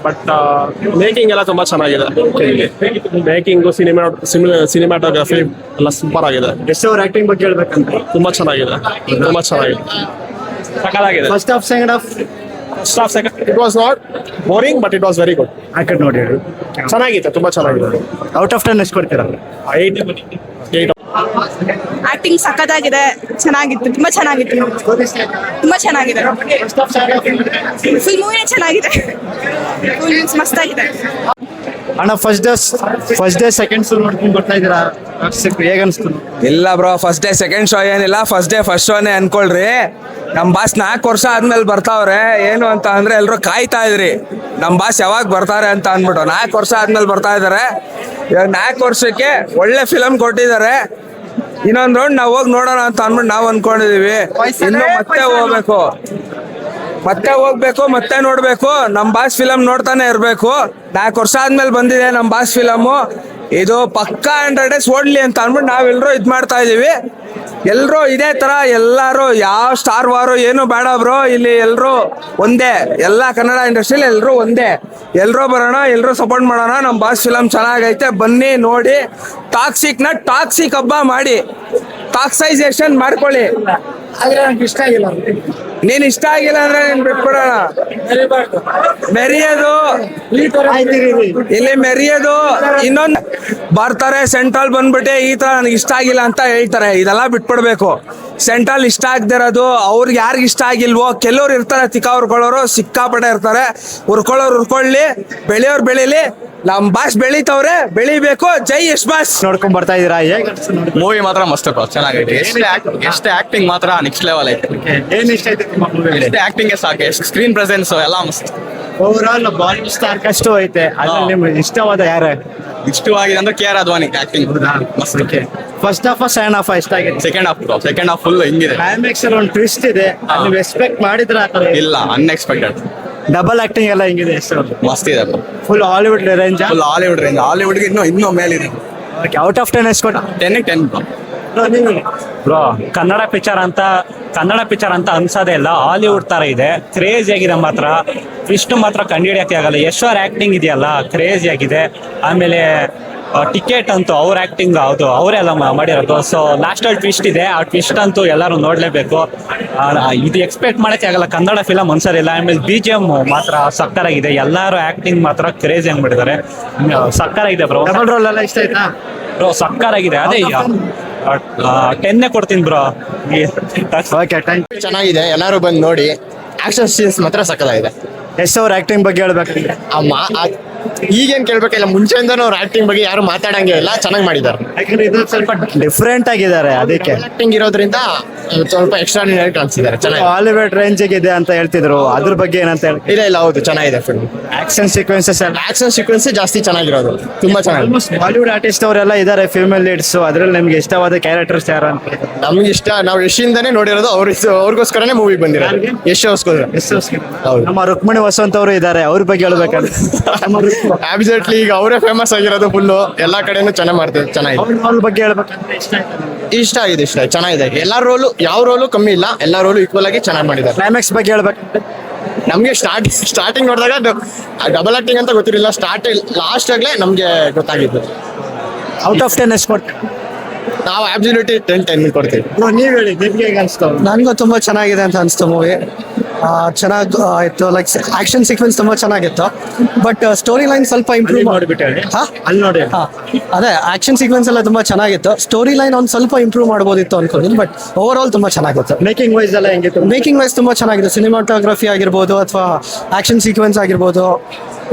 But making ಎಲ್ಲ ತುಂಬಾ ಚೆನ್ನಾಗಿದೆ. ಮೇಕಿಂಗು ಸಿನಿಮಾಟೋಗ್ರಫಿ ಎಲ್ಲ ಸೂಪರ್ ಆಗಿದೆ. ಎಷ್ಟು ಅವ್ರ ಆಕ್ಟಿಂಗ್ ಬಗ್ಗೆ ಹೇಳ್ಬೇಕಂತ ತುಂಬಾ ಚೆನ್ನಾಗಿದೆ. ಸಕಲಾಗಿದೆ. First half second half it was not boring but it was very good. ಆ ಕಡೆ ನೋಡಿ ಚೆನ್ನಾಗಿದೆ, ತುಂಬಾ ಚೆನ್ನಾಗಿದೆ. ಔಟ್ ಆಫ್ 10 ಎಷ್ಟು ಕೊಡ್ತೀರಾ? 8. ಆಕ್ಟಿಂಗ್ ಸಖತ್ತಾಗಿದೆ, ಚೆನ್ನಾಗಿತ್ತು, ತುಂಬಾ ಚೆನ್ನಾಗಿತ್ತು, ತುಂಬಾ ಚೆನ್ನಾಗಿದೆ. ಫುಲ್ ಮೂವಿನೇ ಚೆನ್ನಾಗಿದೆ, ಫುಲ್ ಮಸ್ತಾಗಿದೆ. ಅಣ್ಣ ಫಸ್ಟ್ ಡೇ ಸೆಕೆಂಡ್ ಶೋ ನೋಡ್ಕೊಂಡು ಬರ್ತಾ ಇದ್ದೀರಾ, ಹೇಗೆ ಅನಿಸ್ತು? ಇಲ್ಲ bro, first day second show ಏನಿಲ್ಲ, ಫಸ್ಟ್ ಡೇ ಫಸ್ಟ್ ಶೋನೇ ಅನ್ಕೊಳ್ರಿ. ನಮ್ಮ ಬಾಸ್ 4 ವರ್ಷ ಆದ್ಮೇಲೆ ಬರ್ತಾವ್ರೆ. ಏನು ಅಂತ ಅಂದ್ರೆ ಎಲ್ರು ಕಾಯ್ತಾ ಇದ್ರಿ ನಮ್ಮ ಬಾಸ್ ಯಾವಾಗ ಬರ್ತಾರೆ ಅಂತ ಅಂದ್ಬಿಟ್ಟು. 4 ವರ್ಷ ಆದ್ಮೇಲೆ ಬರ್ತಾ ಇದಾರೆ. 4 ವರ್ಷಕ್ಕೆ ಒಳ್ಳೆ ಫಿಲಮ್ ಕೊಟ್ಟಿದ್ದಾರೆ. ಇನ್ನೊಂದ್ ರೌಂಡ್ ನಾವು ಹೋಗಿ ನೋಡೋಣ ಅಂತ ಅಂದ್ಬಿಟ್ಟು ನಾವು ಅನ್ಕೊಂಡಿದೀವಿ. ಇನ್ನು ಮತ್ತೆ ಹೋಗ್ಬೇಕು, ಮತ್ತೆ ನೋಡ್ಬೇಕು. ನಮ್ ಬಾಸ್ ಫಿಲಮ್ ನೋಡ್ತಾನೆ ಇರ್ಬೇಕು. 4 ವರ್ಷ ಆದ್ಮೇಲೆ ಬಂದಿದೆ ನಮ್ ಬಾಸ್ ಫಿಲಮು. ಇದು ಪಕ್ಕಾ 100 days ಓಡ್ಲಿ ಅಂತ ಅಂದ್ಬಿಟ್ಟು ನಾವೆಲ್ಲರೂ ಇದ್ ಮಾಡ್ತಾ ಇದೀವಿ. ಎಲ್ರು ಇದೇ ತರ ಎಲ್ಲಾರು ಯಾವ ಸ್ಟಾರ್ ವಾರು ಏನು ಬೇಡ ಬ್ರೋ, ಇಲ್ಲಿ ಎಲ್ರು ಒಂದೇ, ಎಲ್ಲಾ ಕನ್ನಡ ಇಂಡಸ್ಟ್ರಿಯಲ್ಲಿ ಎಲ್ರು ಒಂದೇ. ಎಲ್ರು ಬರೋಣ, ಎಲ್ರು ಸಪೋರ್ಟ್ ಮಾಡೋಣ. ನಮ್ ಬಾಸ್ ಫಿಲಮ್ ಚೆನ್ನಾಗೈತೆ, ಬನ್ನಿ ನೋಡಿ. ಟಾಕ್ಸಿಕ್ ಹಬ್ಬ ಮಾಡಿ, ಟಾಕ್ಸೈಸೇಷನ್ ಮಾಡ್ಕೊಳ್ಳಿ. ನೀನ್ ಇಷ್ಟ ಆಗಿಲ್ಲ ಅಂದ್ರೆ ನೀನ್ ಬಿಟ್ಬಿಡೋಣ. ಮೆರಿಯೋದು ಇಲ್ಲಿ ಮೆರಿಯೋದು ಇನ್ನೊಂದು ಬರ್ತಾರೆ ಸೆಂಟ್ರಲ್ ಬಂದ್ಬಿಟ್ಟೆ ಈ ತರ ನನಗೆ ಇಷ್ಟ ಆಗಿಲ್ಲ ಅಂತ ಹೇಳ್ತಾರೆ. ಇದೆಲ್ಲ ಬಿಟ್ಬಿಡ್ಬೇಕು. ಸೆಂಟ್ರಲ್ ಇಷ್ಟ ಆಗದಿರೋದು ಅವ್ರಿಗೆ ಯಾರಿಗ ಇಷ್ಟ ಆಗಿಲ್ವೋ, ಕೆಲವ್ರು ಇರ್ತಾರೆ ತಿಕ್ಕ ಉರ್ಕೊಳ್ಳೋರು, ಸಿಕ್ಕಾಪಟ್ಟೆ ಇರ್ತಾರೆ. ಉರ್ಕೊಳ್ಳಿ, ಬೆಳೆಯೋರು ಬೆಳೀಲಿ. ನಮ್ ಬಾಸ್ ಬೆಳಿತವ್ರೆ, ಬೆಳಿಬೇಕು. ಜೈ ಯಶ್ ಬಾಸ್. ನೋಡ್ಕೊಂಡ್ ಬರ್ತಾ ಇದೀರಾ, ಮೂವಿ ಮಾತ್ರ ಮಸ್ತ್ ಚೆನ್ನಾಗೈತೆ. ಎಷ್ಟು ಆಕ್ಟಿಂಗ್ ಮಾತ್ರ ನೆಕ್ಸ್ಟ್ ಲೆವೆಲ್ ಐತೆ. ಏನ್ ಇಷ್ಟ ಆಯ್ತು ಎಷ್ಟು ಆಕ್ಟಿಂಗ್ ಸಾಕು, ಎಷ್ಟು ಸ್ಕ್ರೀನ್ ಪ್ರೆಸೆನ್ಸ್ ಎಲ್ಲ ಮಸ್ತ್. ಓವರ್ ಆಲ್ ಬಾಲಿವುಡ್ ಸ್ಟಾರ್ ಕಷ್ಟು ಐತೆ. ಅದ್ರಲ್ಲಿ ನಿಮ್ಗೆ ಇಷ್ಟವಾದ ಯಾರು? ಇಷ್ಟವಾಗಿದೆ ಅಂದ್ರೆ KR ಅದ್ವಾನಿ ಆಕ್ಟಿಂಗ್ ಮಸ್ತ್. ಫಸ್ಟ್ ಹಾಫ್ ಸೆಕೆಂಡ್ ಹಾಫ್ ಇಷ್ಟ ಆಗಿದೆ? ಸೆಕೆಂಡ್ ಹಾಫ್ ಫುಲ್ ಹಿಂಗಿದೆ. ಕ್ಲೈಮ್ಯಾಕ್ಸ್ ಅಲ್ಲಿ ಒಂದು ಟ್ವಿಸ್ಟ್ ಇದೆ, ನೀವು ಎಕ್ಸ್ಪೆಕ್ಟ್ ಮಾಡಿದ್ರ? ಇಲ್ಲ, ಅನ್ಎಕ್ಸ್ಪೆಕ್ಟೆಡ್. ಡಬಲ್ ಆಕ್ಟಿಂಗ್ ಎಲ್ಲ ಹಿಂಗಿದೆ. ಮಸ್ತ್ ಇದೆ. Full Hollywood range. ಹಾಲಿವುಡ್ಗೆ ಇನ್ನೂ ಮೇಲಿದೆ. ಔಟ್ ಆಫ್ 10 ಎಷ್ಟು ಕೊಟ್ಟ? 10 ಬ್ರೋ, ಕನ್ನಡ ಪಿಕ್ಚರ್ ಅಂತ ಅನ್ಸೋದೇ ಇಲ್ಲ. ಹಾಲಿವುಡ್ ತರ ಇದೆ, ಕ್ರೇಜಿ ಆಗಿದೆ ಮಾತ್ರ. ಇಷ್ಟು ಮಾತ್ರ ಕಂಡುಹಿಡಿಯಕ್ಕೆ ಆಗಲ್ಲ. ಯಶ್ವರ್ ಆಕ್ಟಿಂಗ್ ಇದೆಯಲ್ಲ, ಕ್ರೇಜಿ ಆಗಿದೆ. ಆಮೇಲೆ ಟಿಕೆಟ್ ಅಂತೂ ಅವ್ರ ಆಕ್ಟಿಂಗ್ ಹೌದು ಅವರೆಲ್ಲ ಮಾಡಿರೋದು. ಸೊ ಲಾಸ್ಟಲ್ಲಿ ಟ್ವಿಸ್ಟ್ ಇದೆ, ಆ ಟ್ವಿಸ್ಟ್ ಅಂತೂ ಎಲ್ಲರೂ ನೋಡ್ಲೇಬೇಕು. ಇದು ಎಕ್ಸ್ಪೆಕ್ಟ್ ಮಾಡಕ್ಕೆ ಆಗಲ್ಲ, ಕನ್ನಡ ಫಿಲಮ್ ಅನ್ಸೋದಿಲ್ಲ. ಆಮೇಲೆ BGM ಮಾತ್ರ ಸಕ್ಕರಾಗಿದೆ, ಎಲ್ಲರೂ ಆಕ್ಟಿಂಗ್ ಮಾತ್ರ ಕ್ರೇಜಿ ಆಗಿ ಮಾಡಿದ್ದಾರೆ. ಸಕ್ಕರಾಗಿದೆ ಬ್ರೋ. ಡಬಲ್ ರೋಲ್ ಎಲ್ಲ ಇಷ್ಟ ಆಯ್ತಾ ಬ್ರೋ? ಸಕ್ಕರಾಗಿದೆ. ಅದೇ 10 ಕೊಡ್ತೀನಿ ಬ್ರೋ. Okay, thank you. ಚೆನ್ನಾಗಿದೆ, ಎಲ್ಲರೂ ಬಂದು ನೋಡಿ. ಆಕ್ಷನ್ ಸೀನ್ಸ್ ಮಾತ್ರ ಸಕ್ಕತ್ತಾಗಿದೆ. ಎಸ್ ಅವ್ರ ಆಕ್ಟಿಂಗ್ ಬಗ್ಗೆ ಹೇಳ್ಬೇಕಂದ್ರೆ ಈಗೇನ್ ಕೇಳ್ಬೇಕಿಲ್ಲ, ಮುಂಚೆಯಿಂದನೂ ಅವ್ರ ಆಕ್ಟಿಂಗ್ ಬಗ್ಗೆ ಯಾರು ಮಾತಾಡಂಗೆ ಇಲ್ಲ. ಚೆನ್ನಾಗಿ ಮಾಡಿದ್ದಾರೆ. ಯಾಕಂದ್ರೆ ಇದು ಸ್ವಲ್ಪ ಡಿಫ್ರೆಂಟ್ ಆಗಿದ್ದಾರೆ, ಅದಕ್ಕೆ ಆಕ್ಟಿಂಗ್ ಇರೋದ್ರಿಂದ ಸ್ವಲ್ಪ ಎಕ್ಸ್ಟ್ರಾರ್ಡಿನರಿ ಕಾಣಿಸಿದ್ದಾರೆ. ಚೆನ್ನಾಗಿ ಹಾಲಿವುಡ್ ರೇಂಜ್ ಇದೆ ಅಂತ ಹೇಳ್ತಿದ್ರು, ಅದ್ರ ಬಗ್ಗೆ ಏನಂತ ಹೇಳಿ? ಇಲ್ಲ, ಹೌದು ಚೆನ್ನಾಗಿದೆ film. Action sequences action sequence ಜಾಸ್ತಿ ಚೆನ್ನಾಗಿರೋದು, ತುಂಬಾ ಚೆನ್ನಾಗಿದೆ. ಬಾಲಿವುಡ್ ಆರ್ಟಿಸ್ಟ್ ಅವರೆಲ್ಲ ಇದಾರೆ, ಫೀಮೇಲ್ ಲೀಡ್ಸ್. ಅದ್ರಲ್ಲಿ ನಿಮ್ಗೆ ಇಷ್ಟವಾದ ಕ್ಯಾರೆಕ್ಟರ್ಸ್ ಯಾರು ಅಂತ? ನಮ್ಗೆ ಇಷ್ಟ, ನಾವು ಯಶಿಂದಾನೇ ನೋಡಿರೋದು. ಅವ್ರಿಗೋಸ್ಕರನೇ ಮೂವಿ ಬಂದಿರೋದು, ಯಶೋಸ್ಕರ. ಹೌದು. ನಮ್ಮ ರುಕ್ಮಿಣಿ ವಸಂತ್ ಅವರು ಇದಾರೆ, ಅವ್ರ ಬಗ್ಗೆ ಹೇಳ್ಬೇಕಂದ್ರೆ? ಅಬ್ಸಲ್ಯೂಟ್ಲಿ, ಈಗ ಅವರೇ ಫೇಮಸ್ ಆಗಿರೋದು ಫುಲ್ಲು. ಎಲ್ಲಾ ಕಡೆನೂ ಚೆನ್ನಾಗಿ ಮಾಡ್ತಾರೆ. ಚೆನ್ನಾಗಿದೆ. ಅವ್ರ ಬಗ್ಗೆ ಹೇಳ್ಬೇಕಂದ್ರೆ ಇಷ್ಟ ಆಗಿದೆ, ಚೆನ್ನಾಗಿದೆ. ಎಲ್ಲಾ ರೋಲು, ಯಾವ ರೋಲು ಕಮ್ಮಿ ಇಲ್ಲ, ಎಲ್ಲಾ ರೋಲು ಈಕ್ವಲ್ ಆಗಿ ಚೆನ್ನಾಗಿ ಮಾಡಿದ್ದಾರೆ. ಕ್ಲೈಮ್ಯಾಕ್ಸ್ ಬಗ್ಗೆ ಹೇಳ್ಬೇಕಂದ್ರೆ ನಮ್ಗೆ ಸ್ಟಾರ್ಟಿಂಗ್ ನೋಡಿದಾಗ ಡಬಲ್ ಆಕ್ಟಿಂಗ್ ಅಂತ ಗೊತ್ತಿರಲಿಲ್ಲ. ಲಾಸ್ಟ್ ಆಗ್ಲೇ ನಮ್ಗೆ ಗೊತ್ತಾಗಿದ್ದು. ಔಟ್ ಆಫ್ 10 ಎಷ್ಟು ಕೊಡ್ತೀವಿ ನಾವು? ಅಬ್ಸಲ್ಯೂಟ್ಲಿ 10 ಕೊಡ್ತೀವಿ. ನೀವ್ ಹೇಳಿ, ನಿಮ್ಗೆ ಹೇಗೆ ಅನ್ಸ್ತು? ನನಗೂ ತುಂಬಾ ಚೆನ್ನಾಗಿದೆ ಅಂತ ಅನಿಸ್ತು ಮೂವಿ. ಚೆನ್ನಾಗಿ ಇತ್ತು. ಲೈಕ್ ಆಕ್ಷನ್ ಸೀಕ್ವೆನ್ಸ್ ತುಂಬಾ ಚೆನ್ನಾಗಿತ್ತು, ಬಟ್ ಸ್ಟೋರಿ ಲೈನ್ ಸ್ವಲ್ಪ ಇಂಪ್ರೂವ್ ನೋಡ್ಬಿಟ್ಟೆ ಅಲ್ಲಿ ನೋಡಿ. ಅದೇ ಆಕ್ಷನ್ ಸೀಕ್ವೆನ್ಸ್ ಎಲ್ಲ ತುಂಬಾ ಚೆನ್ನಾಗಿತ್ತು. ಸ್ಟೋರಿ ಲೈನ್ ಒಂದು ಸ್ವಲ್ಪ ಇಂಪ್ರೂವ್ ಮಾಡ್ಬೋದಿತ್ತು ಅನ್ಕೊಂಡಿದ್ದೀನಿ, ಬಟ್ ಓವರ್ ಆಲ್ ತುಂಬಾ ಚೆನ್ನಾಗಿತ್ತು. ಮೇಕಿಂಗ್ ವೈಸ್ ಎಲ್ಲ ಹೆಂಗಿತ್ತು? ಮೇಕಿಂಗ್ ವೈಸ್ ತುಂಬಾ ಚೆನ್ನಾಗಿದೆ. ಸಿನಿಮಾಟೋಗ್ರಫಿ ಆಗಿರ್ಬೋದು ಅಥವಾ ಆಕ್ಷನ್ ಸೀಕ್ವೆನ್ಸ್ ಆಗಿರ್ಬೋದು,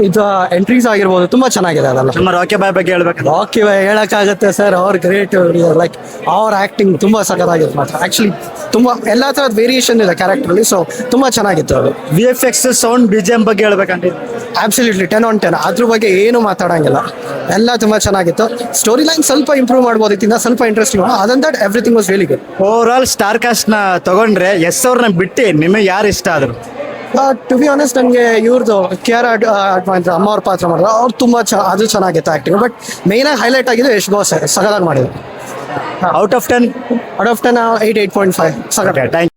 ಇದು ಎಂಟ್ರೀಸ್ ಆಗಿರ್ಬೋದು, ತುಂಬಾ ಚೆನ್ನಾಗಿದೆ ಅದೆಲ್ಲ. ನಮ್ಮ ರಾಕಿ ಬಾಯ್ ಬಗ್ಗೆ ಹೇಳ್ಬೇಕಂದ್ರೆ ರಾಕಿ ಬಾಯ್ ಹೇಳಕ್ಕಾಗತ್ತೆ ಸರ್, ಅವ್ರ ಗ್ರೇಟ್. ಲೈಕ್ ಅವ್ರ ಆಕ್ಟಿಂಗ್ ತುಂಬಾ ಸಖತ್ತಾಗಿತ್ತು ಮಾತ್ರ. ಆಕ್ಚುಲಿ ತುಂಬಾ ಎಲ್ಲಾ ತರದ ವೇರಿಯೇಷನ್ ಇದೆ ಕ್ಯಾರೆಕ್ಟರ್ ಅಲ್ಲಿ. ಸೊ ತುಂಬಾ ಚೆನ್ನಾಗಿತ್ತು ಅದು. VFX, ಸೌಂಡ್, BGM ಬಗ್ಗೆ ಹೇಳ್ಬೇಕಂದ್ರೆ? ಅಬ್ಸಲ್ಯೂಟ್ಲಿ 10/10. ಅದ್ರ ಬಗ್ಗೆ ಏನು ಮಾತಾಡಂಗಿಲ್ಲ, ಎಲ್ಲ ತುಂಬಾ ಚೆನ್ನಾಗಿತ್ತು. ಸ್ಟೋರಿ ಲೈನ್ ಸ್ವಲ್ಪ ಇಂಪ್ರೂವ್ ಮಾಡ್ಬೋದಿತ್ತು, ಸ್ವಲ್ಪ ಇಂಟ್ರೆಸ್ಟಿಂಗ್. ಅದನ್ that everything was very good. Over all star cast ನ ತಗೊಂಡ್ರೆ ಎಸ್ ಅವ್ರನ್ನ ಬಿಟ್ಟು ನಿಮಗೆ ಯಾರು ಇಷ್ಟ ಆದ್ರು? ಟು ಬಿ ಆನೆಸ್ಟ್, ನನಗೆ ಇವ್ರದ್ದು KR ಅಡ್ವಾನಿ ಅಮ್ಮ ಅವ್ರ ಪಾತ್ರ ಮಾಡಿದ್ರು, ಅವ್ರು ತುಂಬಾ ಅದು ಚೆನ್ನಾಗಿತ್ತು ಆಕ್ಟಿಂಗ್. ಬಟ್ ಮೇನ್ ಆಗಿ ಹೈಲೈಟ್ ಆಗಿದೆ ಯಶ್ ಬಾಸ್, ಸಗದಾಗಿ ಮಾಡಿದ್ರು. Out of 10? Out of 10 8.5. Thank you.